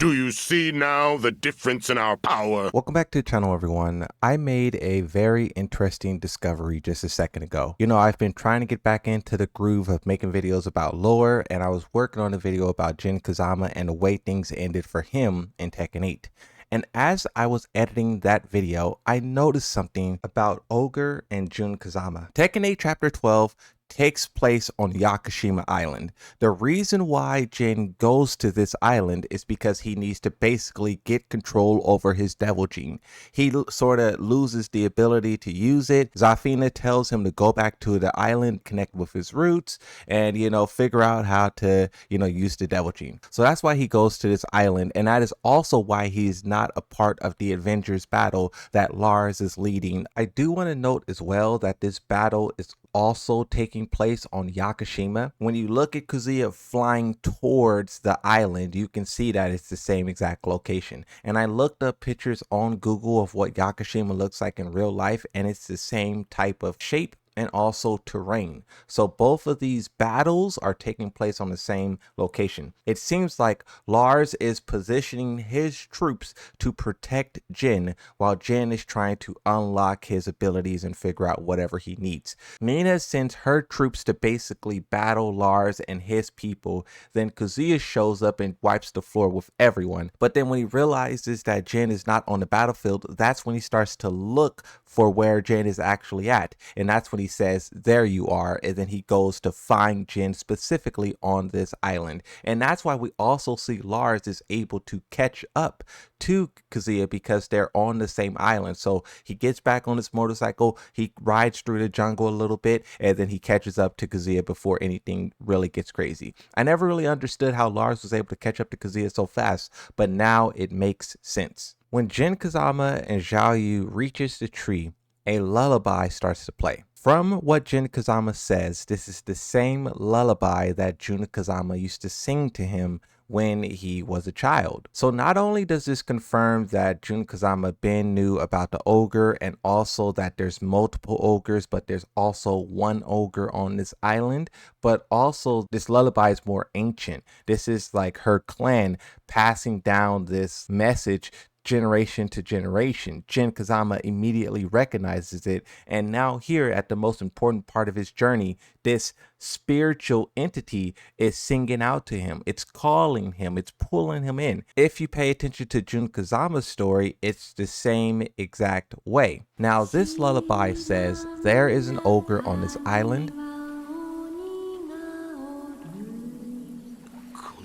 Do you see now the difference in our power? Welcome back to the channel, everyone. I made a very interesting discovery just a second ago. I've been trying to get back into the groove of making videos about lore, and I was working on a video about Jin Kazama and the way things ended for him in Tekken 8. And as I was editing that video, I noticed something about Ogre and Jin Kazama. Tekken 8 Chapter 12 takes place on Yakushima Island. The reason why Jin goes to this island is because he needs to basically get control over his devil gene. He sort of loses the ability to use it. Zafina tells him to go back to the island, connect with his roots, and figure out how to use the devil gene. So that's why he goes to this island, and that is also why he's not a part of the Avengers battle that Lars is leading. I do want to note as well that this battle is also taking place on Yakushima. When you look at Kazuya flying towards the island, you can see that it's the same exact location. And I looked up pictures on Google of what Yakushima looks like in real life, and it's the same type of shape and also terrain. So both of these battles are taking place on the same location. It seems like Lars is positioning his troops to protect Jin while Jin is trying to unlock his abilities and figure out whatever he needs. Mina sends her troops to basically battle Lars and his people. Then Kazuya shows up and wipes the floor with everyone. But then when he realizes that Jin is not on the battlefield, that's when he starts to look for where Jin is actually at. And that's when he says, "There you are," and then he goes to find Jin specifically on this island. And that's why we also see Lars is able to catch up to Kazuya because they're on the same island. So he gets back on his motorcycle, he rides through the jungle a little bit, and then he catches up to Kazuya before anything really gets crazy. I never really understood how Lars was able to catch up to Kazuya so fast, but now it makes sense. When Jin Kazama and Zhao Yu reaches the tree, a lullaby starts to play. From what Jin Kazama says, this is the same lullaby that Jun Kazama used to sing to him when he was a child. So not only does this confirm that Jun Kazama Ben knew about the ogre and also that there's multiple ogres, but there's also one ogre on this island, but also this lullaby is more ancient. This is like her clan passing down this message generation to generation. Jin Kazama immediately recognizes it, and now here at the most important part of his journey, this spiritual entity is singing out to him. It's calling him, it's pulling him in. If you pay attention to Jin Kazama's story, it's the same exact way. Now this lullaby says, there is an ogre on this island.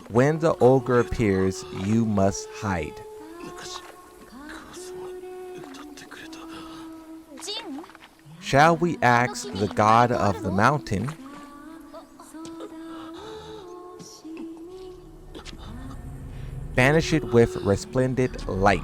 When the ogre appears, you must hide. Shall we ask the god of the mountain? Banish it with resplendent light.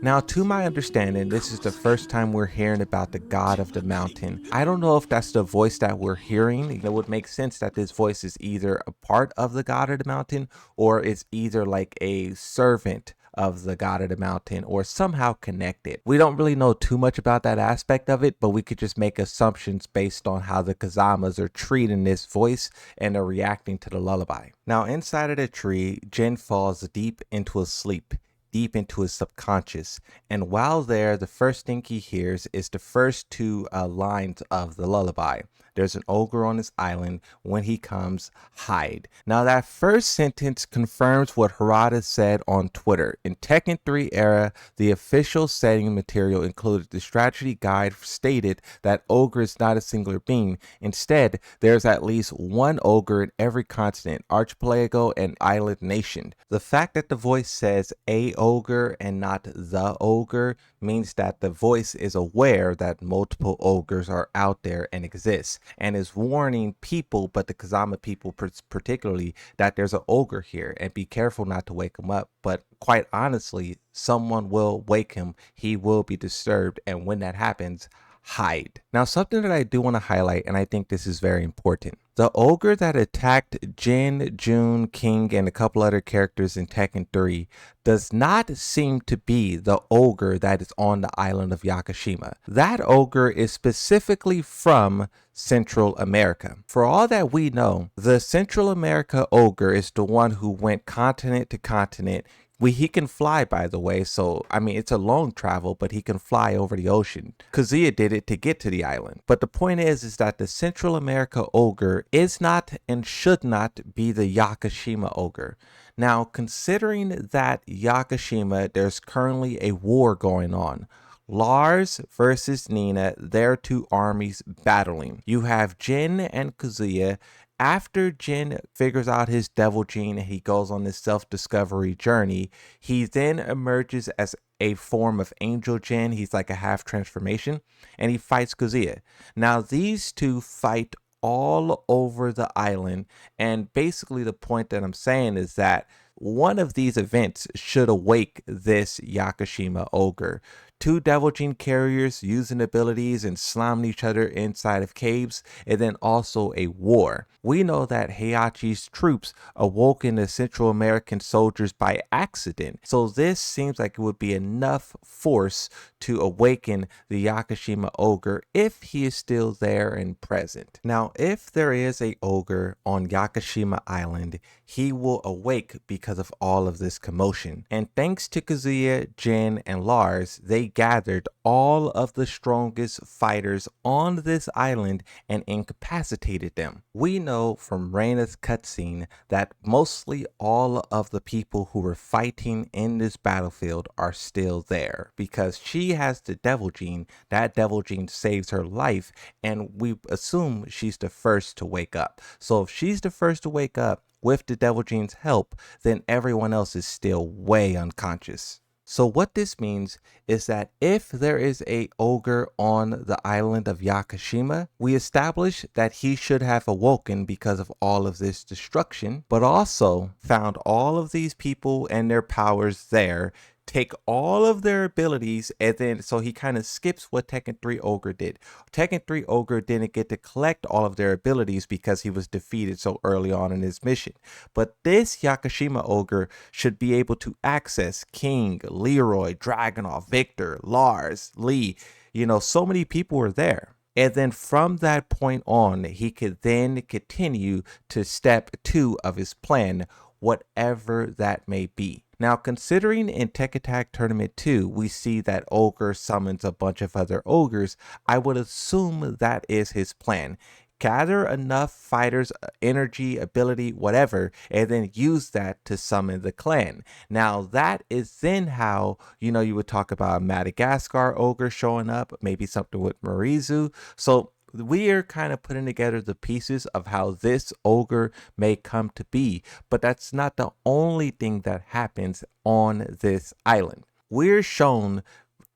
Now, to my understanding, this is the first time we're hearing about the god of the mountain. I don't know if that's the voice that we're hearing. It would make sense that this voice is either a part of the god of the mountain or it's either like a servant of the god of the mountain or somehow connected. We don't really know too much about that aspect of it, but we could just make assumptions based on how the Kazamas are treating this voice and are reacting to the lullaby. Now, inside of the tree, Jin falls deep into a sleep, deep into his subconscious, and while there, the first thing he hears is the first two lines of the lullaby. There's an ogre on this island. When he comes, hide. Now that first sentence confirms what Harada said on Twitter. In Tekken 3 era, the official setting material included the strategy guide stated that ogre is not a singular being. Instead, there's at least one ogre in every continent, archipelago, and island nation. The fact that the voice says a ogre and not the ogre means that the voice is aware that multiple ogres are out there and exist, and is warning people, but the Kazama people particularly, that there's an ogre here and be careful not to wake him up. But quite honestly, someone will wake him, he will be disturbed, and when that happens, hide. Now, something that I do want to highlight, and I think this is very important. The ogre that attacked Jin, Jun, King, and a couple other characters in Tekken 3 does not seem to be the ogre that is on the island of Yakushima. That ogre is specifically from Central America. For all that we know, the Central America ogre is the one who went continent to continent. He can fly, by the way, so I mean it's a long travel, but he can fly over the ocean. Kazuya did it to get to the island. But the point is that the Central America ogre is not and should not be the Yakushima ogre. Now, considering that Yakushima, there's currently a war going on. Lars versus Nina, their two armies battling. You have Jin and Kazuya. After Jin figures out his devil gene and he goes on this self-discovery journey, he then emerges as a form of Angel Jin. He's like a half transformation, and he fights Kazuya. Now, these two fight all over the island, and basically the point that I'm saying is that one of these events should awake this Yakushima ogre. Two Devil Gene carriers using abilities and slamming each other inside of caves, and then also a war. We know that Heihachi's troops awoke in the Central American soldiers by accident, so this seems like it would be enough force to awaken the Yakushima ogre if he is still there and present. Now, if there is a ogre on Yakushima Island, he will awake because of all of this commotion. And thanks to Kazuya, Jin, and Lars, they gathered all of the strongest fighters on this island and incapacitated them. We know from Reina's cutscene that mostly all of the people who were fighting in this battlefield are still there because she has the devil gene. That devil gene saves her life, and we assume she's the first to wake up. So if she's the first to wake up with the devil gene's help, then everyone else is still way unconscious. So what this means is that if there is a ogre on the island of Yakushima, we establish that he should have awoken because of all of this destruction, but also found all of these people and their powers there, take all of their abilities, and then so he kind of skips what Tekken 3 Ogre did. Tekken 3 Ogre didn't get to collect all of their abilities because he was defeated so early on in his mission. But this Yakushima Ogre should be able to access King, Leroy, Dragunov, Victor, Lars, Lee. You know, so many people were there. And then from that point on, he could then continue to step 2 of his plan, whatever that may be. Now, considering in Tekken Tag Tournament 2, we see that Ogre summons a bunch of other ogres, I would assume that is his plan. Gather enough fighters, energy, ability, whatever, and then use that to summon the clan. Now, that is then how, you would talk about a Madagascar ogre showing up, maybe something with Marizu. So we are kind of putting together the pieces of how this ogre may come to be, but that's not the only thing that happens on this island. We're shown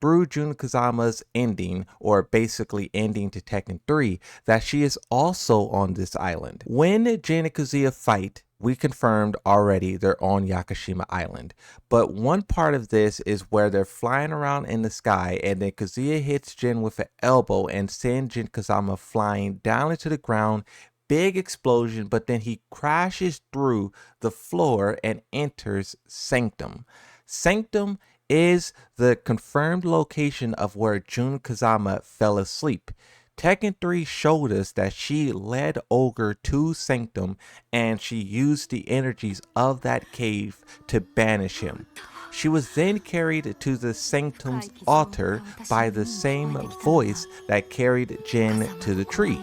through Jun Kazama's ending, or basically ending to Tekken 3, that she is also on this island. When Jin and Kazuya fight, we confirmed already they're on Yakushima Island. But one part of this is where they're flying around in the sky, and then Kazuya hits Jin with an elbow and sends Jin Kazama flying down into the ground. Big explosion, but then he crashes through the floor and enters Sanctum. Sanctum is the confirmed location of where Jun Kazama fell asleep. Tekken 3 showed us that she led Ogre to Sanctum and she used the energies of that cave to banish him. She was then carried to the Sanctum's altar by the same voice that carried Jin to the tree.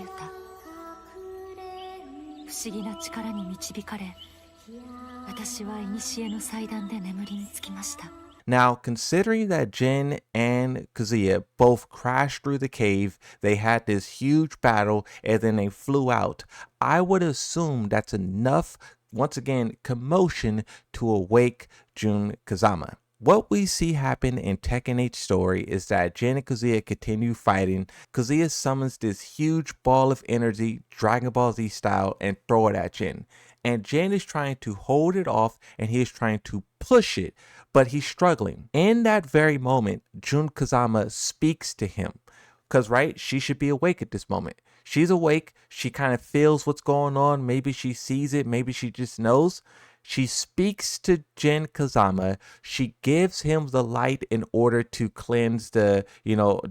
Now, considering that Jin and Kazuya both crashed through the cave, they had this huge battle, and then they flew out, I would assume that's enough, once again, commotion to awake Jun Kazama. What we see happen in Tekken 8 story is that Jin and Kazuya continue fighting. Kazuya summons this huge ball of energy, Dragon Ball Z style, and throw it at Jin. And Jin is trying to hold it off, and he is trying to push it, but he's struggling. In that very moment, Jun Kazama speaks to him. Because, right, she should be awake at this moment. She's awake. She kind of feels what's going on. Maybe she sees it. Maybe she just knows. She speaks to Jin Kazama. She gives him the light in order to cleanse the,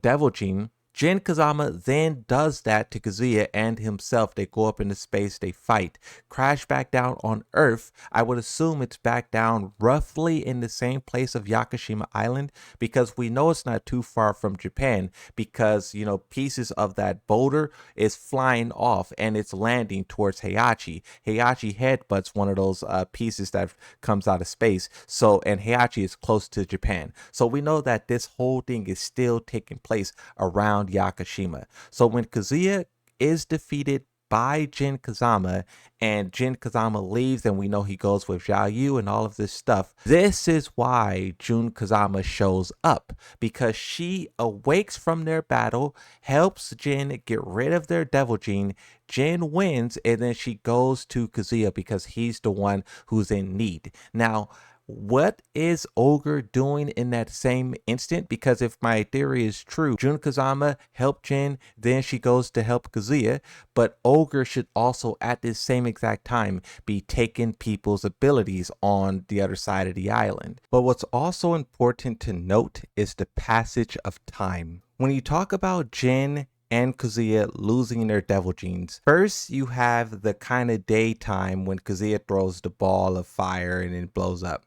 devil gene. Jin Kazama then does that to Kazuya and himself. They go up into space, they fight, crash back down on Earth. I would assume it's back down roughly in the same place of Yakushima Island, because we know it's not too far from Japan, because, pieces of that boulder is flying off and it's landing towards Heihachi. Heihachi headbutts one of those pieces that comes out of space. So, and Heihachi is close to Japan. So we know that this whole thing is still taking place around Yakushima. So when Kazuya is defeated by Jin Kazama and Jin Kazama leaves, and we know he goes with Xiao Yu and all of this stuff, this is why Jun Kazama shows up, because she awakes from their battle, helps Jin get rid of their devil gene. Jin wins, and then she goes to Kazuya because he's the one who's in need. Now, what is Ogre doing in that same instant? Because if my theory is true, Jun Kazama helped Jin, then she goes to help Kazuya, but Ogre should also at this same exact time be taking people's abilities on the other side of the island. But what's also important to note is the passage of time. When you talk about Jin and Kazuya losing their devil genes, first you have the kind of daytime when Kazuya throws the ball of fire and it blows up.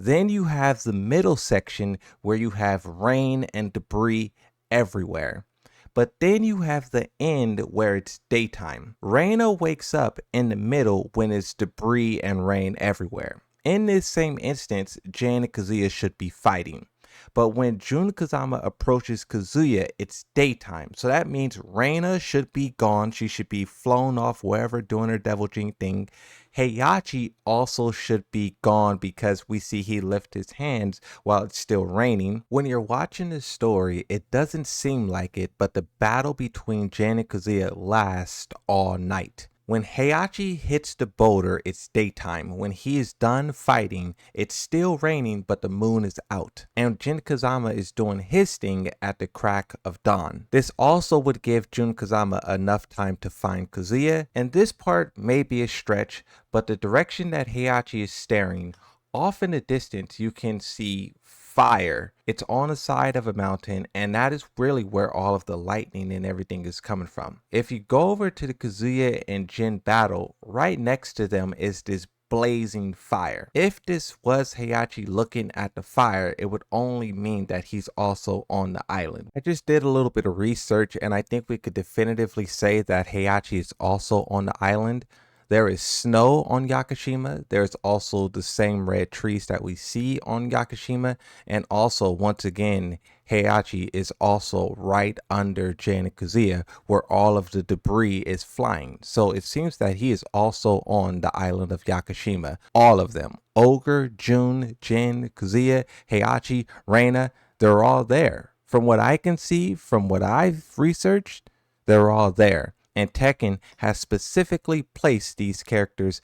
Then you have the middle section where you have rain and debris everywhere. But then you have the end where it's daytime. Reina wakes up in the middle when it's debris and rain everywhere. In this same instance, Jin and Kazuya should be fighting. But when Jun Kazama approaches Kazuya, it's daytime. So that means Reina should be gone. She should be flown off wherever doing her devil gene thing. Heihachi also should be gone because we see he lift his hands while it's still raining. When you're watching this story, it doesn't seem like it, but the battle between Jin and Kazuya lasts all night. When Heihachi hits the boulder, it's daytime. When he is done fighting, it's still raining, but the moon is out. And Jin Kazama is doing his thing at the crack of dawn. This also would give Jun Kazama enough time to find Kazuya, and this part may be a stretch, but the direction that Heihachi is staring, off in the distance you can see fire. It's on the side of a mountain, and that is really where all of the lightning and everything is coming from. If you go over to the Kazuya and Jin battle, right next to them is this blazing fire. If this was Heihachi looking at the fire, it would only mean that he's also on the island. I just did a little bit of research, and I think we could definitively say that Heihachi is also on the island. There is snow on Yakushima. There's also the same red trees that we see on Yakushima. And also, once again, Heihachi is also right under Jin and Kazuya, where all of the debris is flying. So it seems that he is also on the island of Yakushima. All of them. Ogre, Jun, Jin, Kazuya, Heihachi, Reina, they're all there. From what I can see, from what I've researched, they're all there. And Tekken has specifically placed these characters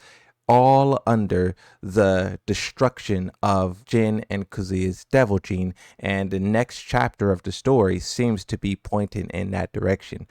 all under the destruction of Jin and Kazuya's devil gene, and the next chapter of the story seems to be pointing in that direction.